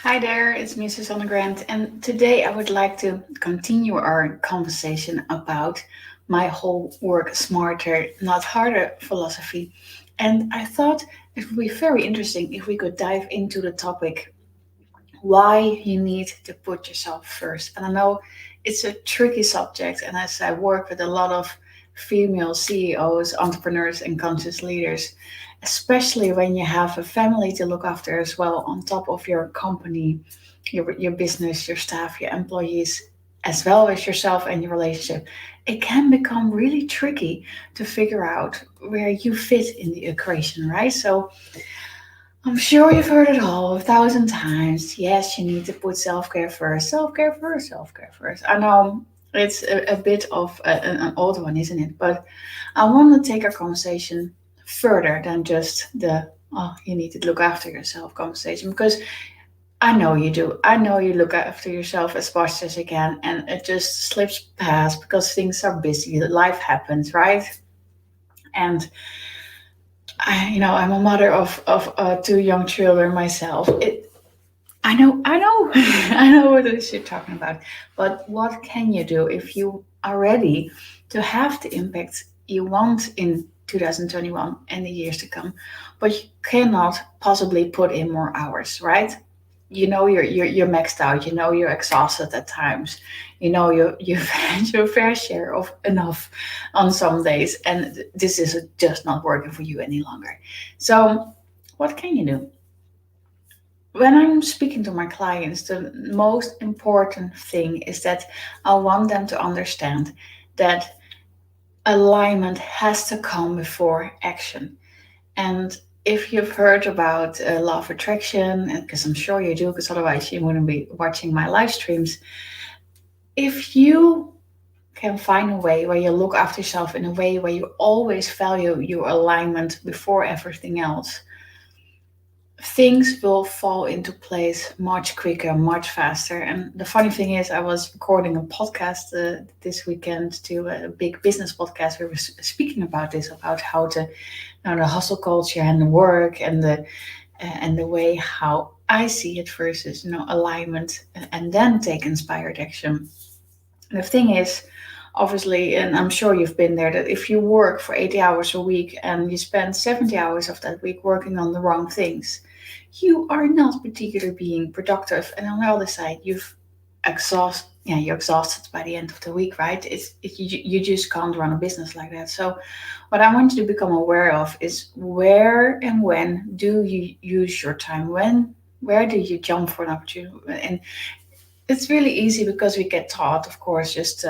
Hi there, it's me, Susanne Grant, and today I would like to continue our conversation about my whole work smarter, not harder philosophy. And I thought it would be very interesting if we could dive into the topic why you need to put yourself first. And I know it's a tricky subject, and as I work with a lot of female CEOs, entrepreneurs, and conscious leaders, especially when you have a family to look after as well, on top of your company, your business, your staff, your employees, as well as yourself and your relationship, it can become really tricky to figure out where you fit in the equation, right? So, I'm sure you've heard it all 1,000 times. Yes, you need to put self care first, self care first, self care first. I know it's a bit of an old one, isn't it? But I want to take our conversation further than just the you need to look after yourself conversation because I know you do. I know you look after yourself as much as you can, and it just slips past because things are busy, life happens, right? And I'm a mother of two young children myself. I know, I know what it is you're talking about. But what can you do if you are ready to have the impact you want in 2021 and the years to come, but you cannot possibly put in more hours, right? You know you're maxed out. You know you're exhausted at times. You know you've had your fair share of enough on some days, and this is just not working for you any longer. So, what can you do? When I'm speaking to my clients, the most important thing is that I want them to understand that alignment has to come before action. And if you've heard about law of attraction, because I'm sure you do, because otherwise you wouldn't be watching my live streams. If you can find a way where you look after yourself in a way where you always value your alignment before everything else, things will fall into place much quicker, much faster. And the funny thing is, I was recording a podcast this weekend to a big business podcast. We were speaking about this, about how to, the hustle culture and the work and the way how I see it versus alignment and then take inspired action. The thing is, obviously, and I'm sure you've been there, that if you work for 80 hours a week and you spend 70 hours of that week working on the wrong things, you are not particularly being productive. And on the other side, you're exhausted by the end of the week, right? You just can't run a business like that. So, what I want you to become aware of is where and when do you use your time? Where do you jump for an opportunity? And it's really easy because we get taught, of course, just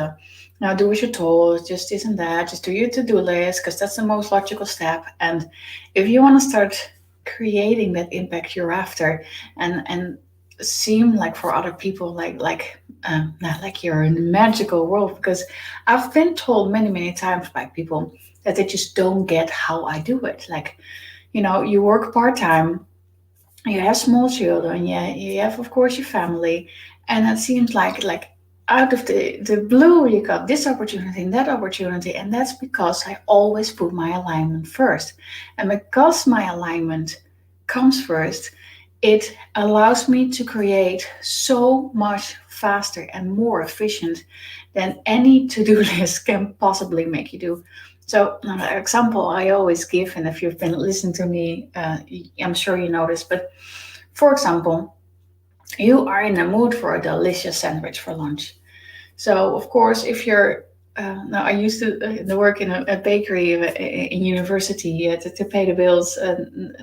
now do as you're told, just this and that, just do your to-do list because that's the most logical step. And if you want to start creating that impact you're after, and seem like for other people not like you're in a magical world, because I've been told many times by people that they just don't get how I do it. Like, you work part-time, you have small children, yeah, you have of course your family, and it seems like out of the blue you got this opportunity and that opportunity, and that's because I always put my alignment first. And because my alignment comes first, it allows me to create so much faster and more efficient than any to-do list can possibly make you do. So, an example I always give, and if you've been listening to me, I'm sure you know this, but for example, you are in the mood for a delicious sandwich for lunch. So, of course, if you're now, I used to work in a bakery in university to pay the bills,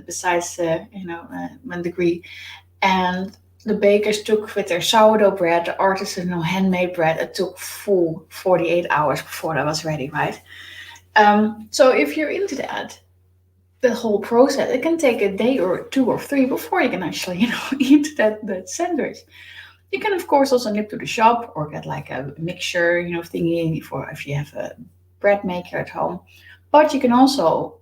besides my degree. And the bakers took with their sourdough bread, the artisanal handmade bread. It took full 48 hours before that was ready, right? So if you're into that, the whole process, it can take a day or two or three before you can actually, eat that sandwich. You can, of course, also nip to the shop or get like a mixture, thingy for if you have a bread maker at home. But you can also,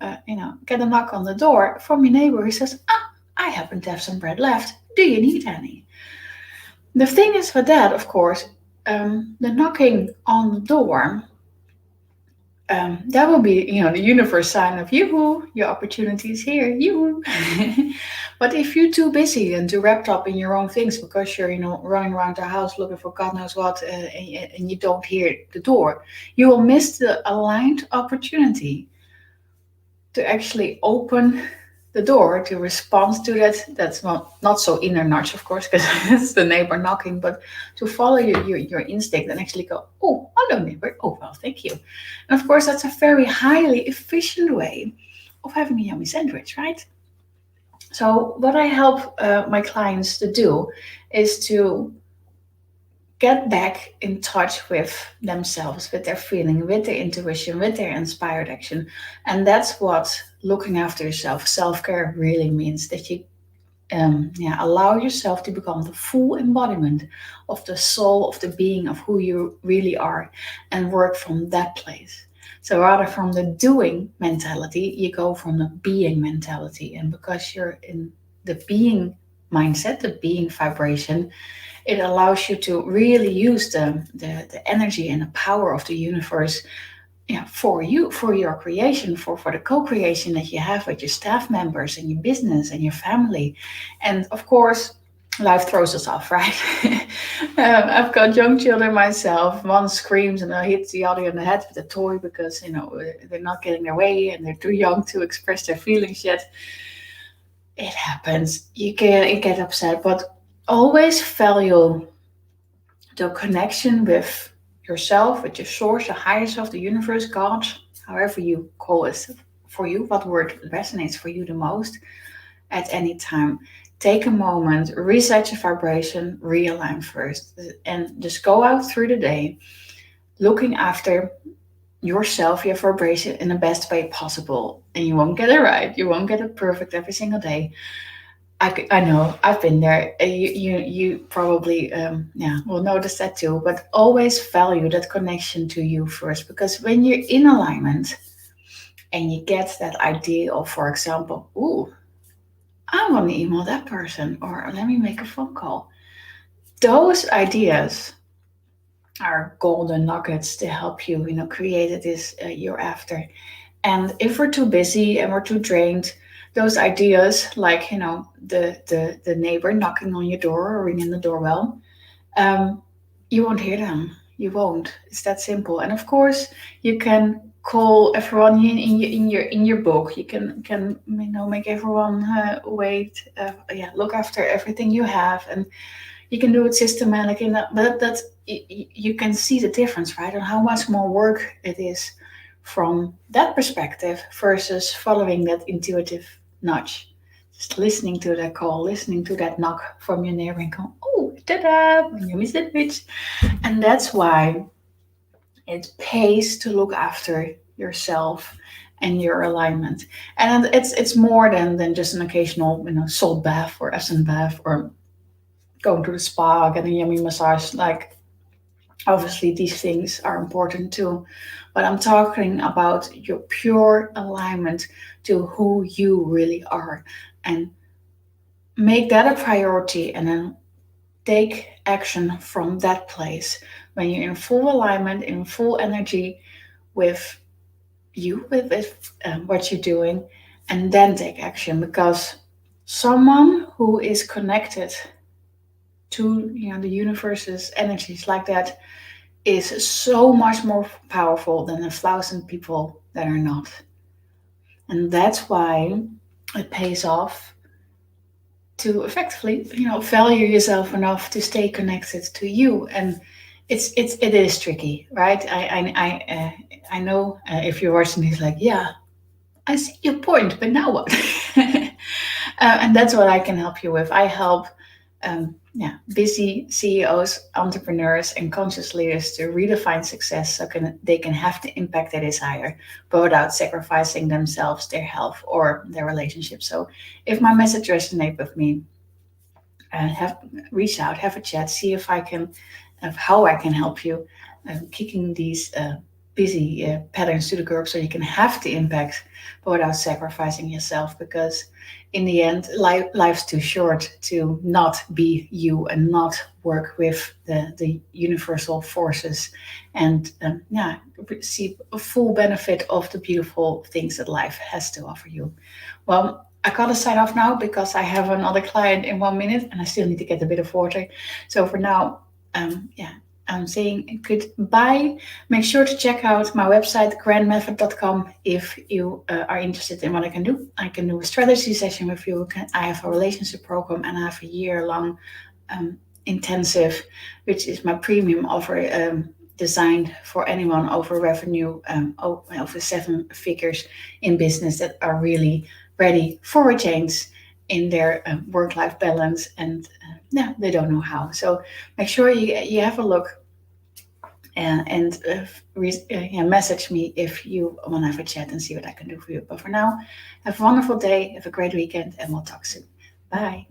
get a knock on the door from your neighbor who says, I happen to have some bread left. Do you need any? The thing is with that, of course, the knocking on the door that will be, the universe sign of yoo-hoo, your opportunity is here, yoo-hoo. But if you're too busy and too wrapped up in your own things because you're, running around the house looking for God knows what, and you don't hear the door, you will miss the aligned opportunity to actually open the door to respond to that. That's not so inner nudge, of course, because it's the neighbor knocking, but to follow your instinct and actually go, oh, hello neighbor, oh well, thank you. And of course that's a very highly efficient way of having a yummy sandwich, right? So what I help my clients to do is to get back in touch with themselves, with their feeling, with their intuition, with their inspired action. And that's what looking after yourself, self care really means, that you allow yourself to become the full embodiment of the soul, of the being, of who you really are, and work from that place. So rather from the doing mentality, you go from the being mentality. And because you're in the being mindset, the being vibration, it allows you to really use the energy and the power of the universe, for you, for your creation, for the co-creation that you have with your staff members and your business and your family. And of course, life throws us off, right? I've got young children myself. One screams and I hit the other in the head with a toy because they're not getting their way and they're too young to express their feelings yet. It happens. You get upset, but always value the connection with yourself, with your source, the higher self, the universe, God, however you call it for you, what word resonates for you the most at any time. Take a moment, reset your vibration, realign first, and just go out through the day looking after yourself, your vibration in the best way possible. And you won't get it right, you won't get it perfect every single day. I know I've been there. You probably will notice that too. But always value that connection to you first, because when you're in alignment and you get that idea of, for example, ooh, I want to email that person, or let me make a phone call. Those ideas are golden nuggets to help you, create this you're after. And if we're too busy and we're too drained, those ideas, like the neighbor knocking on your door or ringing the doorbell, um, you won't hear them. You won't. It's that simple. And of course, you can call everyone in your book. You can make everyone wait. Look after everything you have, and you can do it systematically. But that's you can see the difference, right? On how much more work it is from that perspective versus following that intuitive nudge. Just listening to that call, listening to that knock from your neighbor and go, oh, ta-da, you missed it, bitch. And that's why it pays to look after yourself and your alignment. And it's more than just an occasional, salt bath or Epsom bath or going to the spa, getting a yummy massage. Like, obviously, these things are important too. But I'm talking about your pure alignment to who you really are. And make that a priority and then take action from that place when you're in full alignment, in full energy with you, with what you're doing, and then take action, because someone who is connected to the universe's energies like that is so much more powerful than 1,000 people that are not. And that's why it pays off to effectively, value yourself enough to stay connected to you. And it is tricky, right? I know if you're watching this, like, yeah, I see your point, but now what? And that's what I can help you with. I help busy CEOs, entrepreneurs, and conscious leaders to redefine success so they can have the impact they desire, but without sacrificing themselves, their health, or their relationship. So if my message resonates with me, have reach out, have a chat, see if I can, how I can help you, kicking these busy patterns to the curb so you can have the impact, but without sacrificing yourself. Because in the end, life's too short to not be you and not work with the universal forces and see a full benefit of the beautiful things that life has to offer you. Well, I gotta sign off now because I have another client in 1 minute and I still need to get a bit of water. So for now, yeah, I'm saying goodbye. Make sure to check out my website, grandmethod.com, if you are interested in what I can do. I can do a strategy session with you. I have a relationship program and I have a year-long intensive, which is my premium offer, designed for anyone over revenue, over 7 figures in business that are really ready for a change in their work-life balance, and they don't know how. So make sure you have a look and message me if you want to have a chat and see what I can do for you. But for now, have a wonderful day, have a great weekend, and we'll talk soon. Bye.